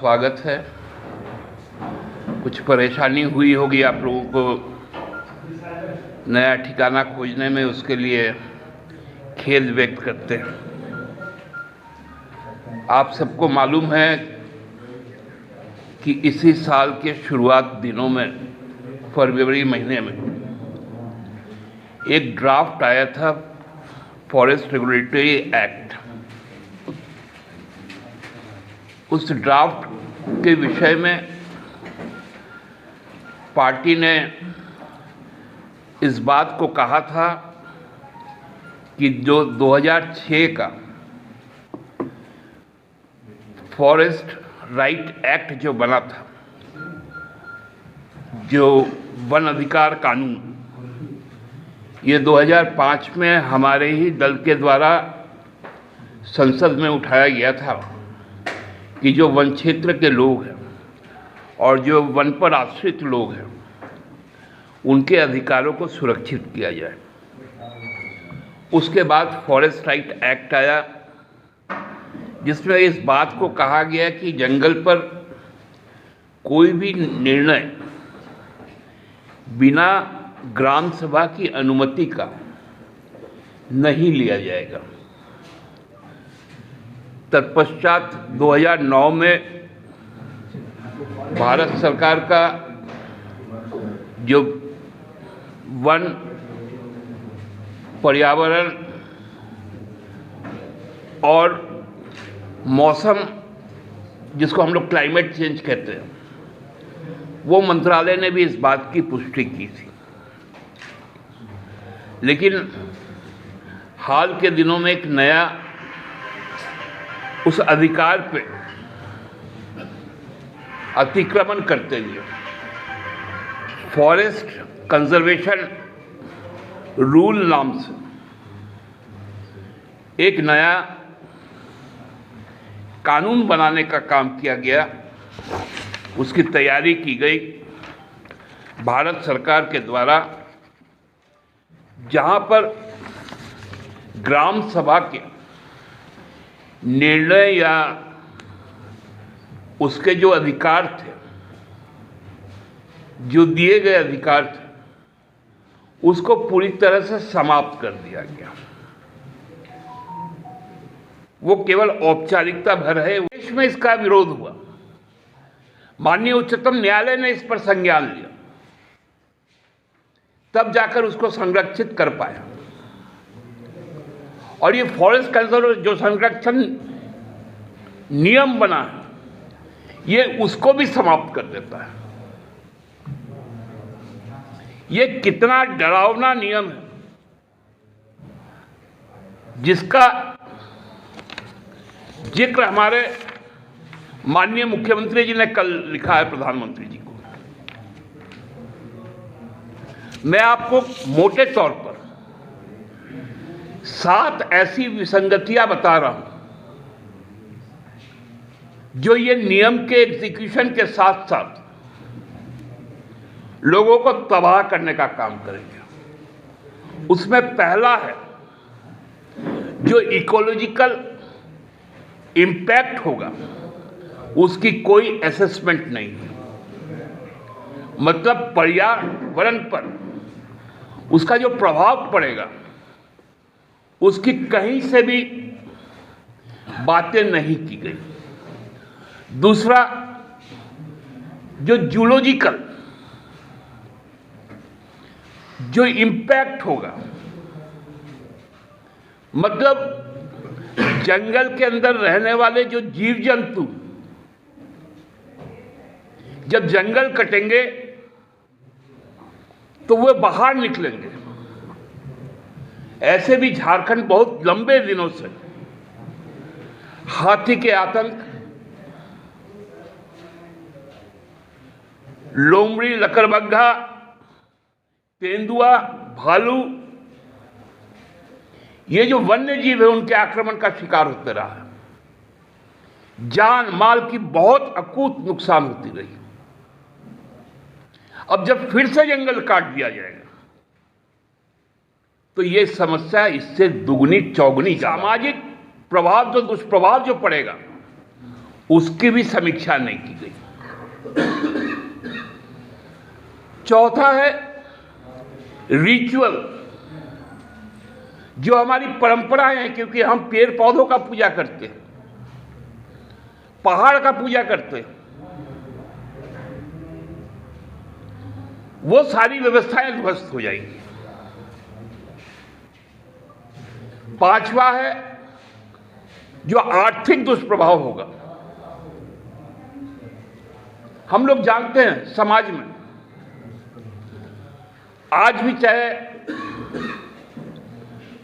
स्वागत है। कुछ परेशानी हुई होगी आप लोगों को नया ठिकाना खोजने में, उसके लिए खेद व्यक्त करते हैं। आप सबको मालूम है कि इसी साल के शुरुआत दिनों में, फरवरी महीने में, एक ड्राफ्ट आया था फॉरेस्ट रेगुलेटरी एक्ट। उस ड्राफ्ट के विषय में पार्टी ने इस बात को कहा था कि जो 2006 का फॉरेस्ट राइट एक्ट जो बना था, जो वन अधिकार कानून, ये 2005 में हमारे ही दल के द्वारा संसद में उठाया गया था कि जो वन क्षेत्र के लोग हैं और जो वन पर आश्रित लोग हैं, उनके अधिकारों को सुरक्षित किया जाए। उसके बाद फॉरेस्ट राइट एक्ट आया, जिसमें इस बात को कहा गया कि जंगल पर कोई भी निर्णय बिना ग्राम सभा की अनुमति का नहीं लिया जाएगा। तत्पश्चात 2009 में भारत सरकार का जो वन, पर्यावरण और मौसम, जिसको हम लोग क्लाइमेट चेंज कहते हैं, वो मंत्रालय ने भी इस बात की पुष्टि की थी। लेकिन हाल के दिनों में एक नया उस अधिकार पे अतिक्रमण करते हुए फॉरेस्ट कंजर्वेशन रूल नाम से एक नया कानून बनाने का काम किया गया। उसकी तैयारी की गई भारत सरकार के द्वारा, जहां पर ग्राम सभा के निर्णय या उसके जो अधिकार थे, जो दिए गए अधिकार थे, उसको पूरी तरह से समाप्त कर दिया गया। वो केवल औपचारिकता भर है। देश में इसका विरोध हुआ, माननीय उच्चतम न्यायालय ने इस पर संज्ञान लिया, तब जाकर उसको संरक्षित कर पाया। और ये फॉरेस्ट कंजर्वेशन जो संरक्षण नियम बना है, ये उसको भी समाप्त कर देता है। ये कितना डरावना नियम है, जिसका जिक्र हमारे माननीय मुख्यमंत्री जी ने कल लिखा है प्रधानमंत्री जी को। मैं आपको मोटे तौर पर 7 ऐसी विसंगतियां बता रहा हूं जो ये नियम के एग्जीक्यूशन के साथ साथ लोगों को तबाह करने का काम करेंगे। उसमें पहला है, जो इकोलॉजिकल इम्पैक्ट होगा उसकी कोई असेसमेंट नहीं है। मतलब पर्यावरण पर उसका जो प्रभाव पड़ेगा, उसकी कहीं से भी बातें नहीं की गई। दूसरा, जो जूलॉजिकल जो इम्पैक्ट होगा, मतलब जंगल के अंदर रहने वाले जो जीव जंतु जब जंगल कटेंगे तो वे बाहर निकलेंगे। ऐसे भी झारखंड बहुत लंबे दिनों से हाथी के आतंक, लोमड़ी, लकड़बग्घा, तेंदुआ, भालू, ये जो वन्य जीव है उनके आक्रमण का शिकार होते रहा है। जान माल की बहुत अकूत नुकसान होती रही। अब जब फिर से जंगल काट दिया जाएगा तो ये समस्या इससे दुगनी चौगुनी, सामाजिक प्रभाव, जो दुष्प्रभाव जो पड़ेगा उसकी भी समीक्षा नहीं की गई। चौथा है रिचुअल, जो हमारी परंपराएं हैं, क्योंकि हम पेड़ पौधों का पूजा करते हैं, पहाड़ का पूजा करते हैं, वो सारी व्यवस्थाएं ध्वस्त हो जाएंगी। पांचवा है जो आर्थिक दुष्प्रभाव होगा। हम लोग जानते हैं समाज में आज भी चाहे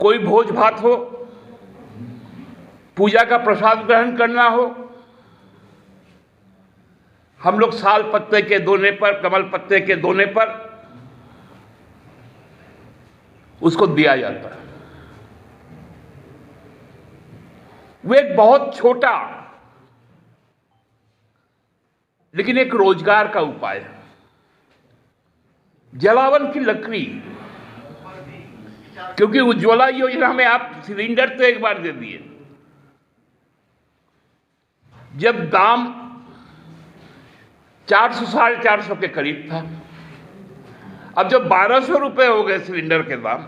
कोई भोज भात हो, पूजा का प्रसाद ग्रहण करना हो, हम लोग साल पत्ते के दोने पर, कमल पत्ते के दोने पर उसको दिया जाता है। वो एक बहुत छोटा लेकिन एक रोजगार का उपाय है। जलावन की लकड़ी, क्योंकि उज्ज्वला योजना में आप सिलेंडर तो एक बार दे दिए, जब दाम 400 450 के करीब था, अब जब 1200 रुपए हो गए सिलेंडर के दाम,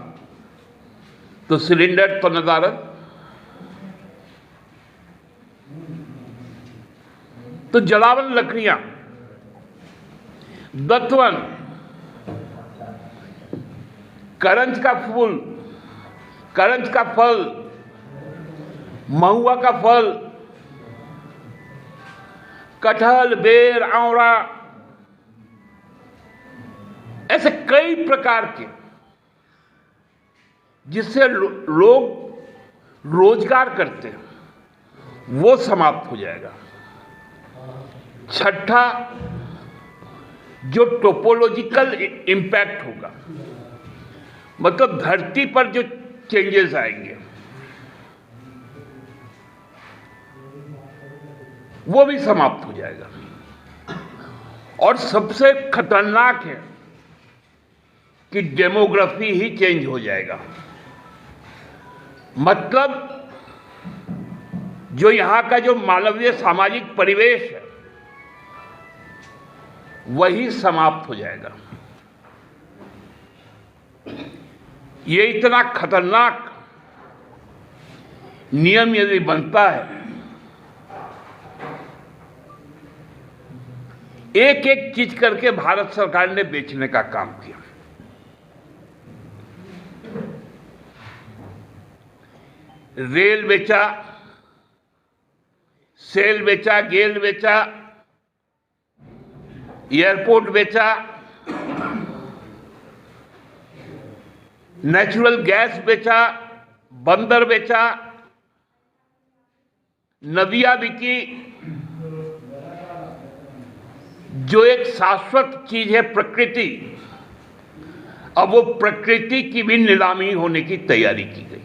तो सिलेंडर तो नदारद। तो जलावन लकड़ियां, दत्वन, करंज का फूल, करंज का फल, महुआ का फल, कटहल, बेर, आंवला, ऐसे कई प्रकार के जिससे लोग रोजगार करते हैं, वो समाप्त हो जाएगा। छठा जो टोपोलॉजिकल इंपैक्ट होगा, मतलब धरती पर जो चेंजेस आएंगे, वो भी समाप्त हो जाएगा। और सबसे खतरनाक है कि डेमोग्राफी ही चेंज हो जाएगा। मतलब जो यहां का जो मानवीय सामाजिक परिवेश है, वही समाप्त हो जाएगा। ये इतना खतरनाक नियम यदि बनता है, एक एक चीज करके भारत सरकार ने बेचने का काम किया। रेल बेचा, सेल बेचा, गेल बेचा, एयरपोर्ट बेचा, नेचुरल गैस बेचा, बंदर बेचा, नदियां बिकी। जो एक शाश्वत चीज है प्रकृति, अब वो प्रकृति की भी नीलामी होने की तैयारी की गई।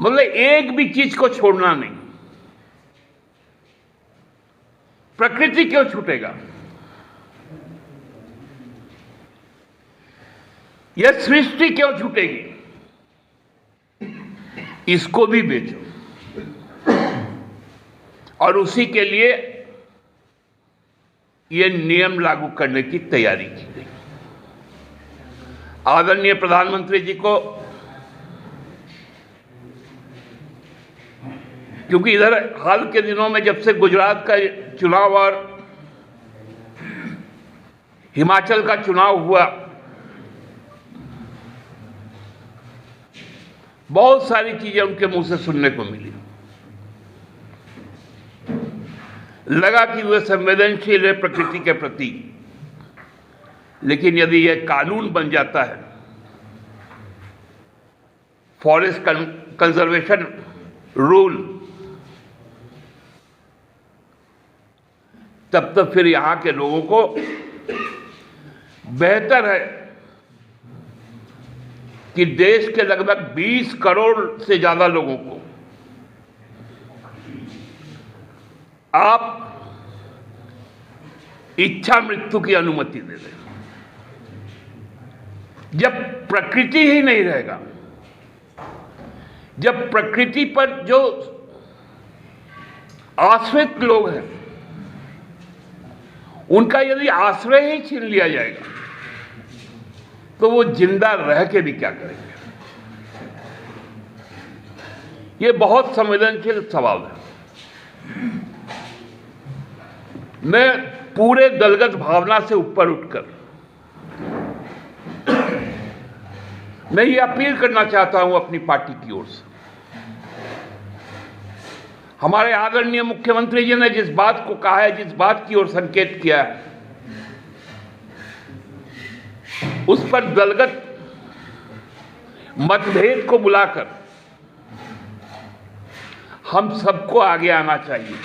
मतलब एक भी चीज को छोड़ना नहीं। प्रकृति क्यों छूटेगा? यह सृष्टि क्यों छूटेगी? इसको भी बेचो। और उसी के लिए यह नियम लागू करने की तैयारी की गई। आदरणीय प्रधानमंत्री जी को, क्योंकि इधर हाल के दिनों में जब से गुजरात का चुनाव और हिमाचल का चुनाव हुआ, बहुत सारी चीजें उनके मुंह से सुनने को मिली। लगा कि वे संवेदनशील है प्रकृति के प्रति, लेकिन यदि यह कानून बन जाता है, फॉरेस्ट कंजर्वेशन रूल, तब तो फिर यहां के लोगों को बेहतर है कि देश के लगभग 20 करोड़ से ज्यादा लोगों को आप इच्छा मृत्यु की अनुमति दे दें। जब प्रकृति ही नहीं रहेगा, जब प्रकृति पर जो आश्रित लोग हैं उनका यदि आश्रय ही छीन लिया जाएगा तो वो जिंदा रह के भी क्या करेंगे? ये बहुत संवेदनशील सवाल है। मैं पूरे दलगत भावना से ऊपर उठकर मैं ये अपील करना चाहता हूं अपनी पार्टी की ओर से। हमारे आदरणीय मुख्यमंत्री जी ने जिस बात को कहा है, जिस बात की ओर संकेत किया है, उस पर दलगत मतभेद को बुलाकर हम सबको आगे आना चाहिए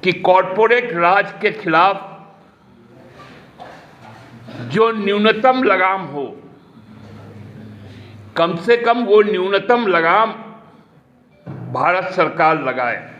कि कॉरपोरेट राज के खिलाफ जो न्यूनतम लगाम हो, कम से कम वो न्यूनतम लगाम भारत सरकार लगाए।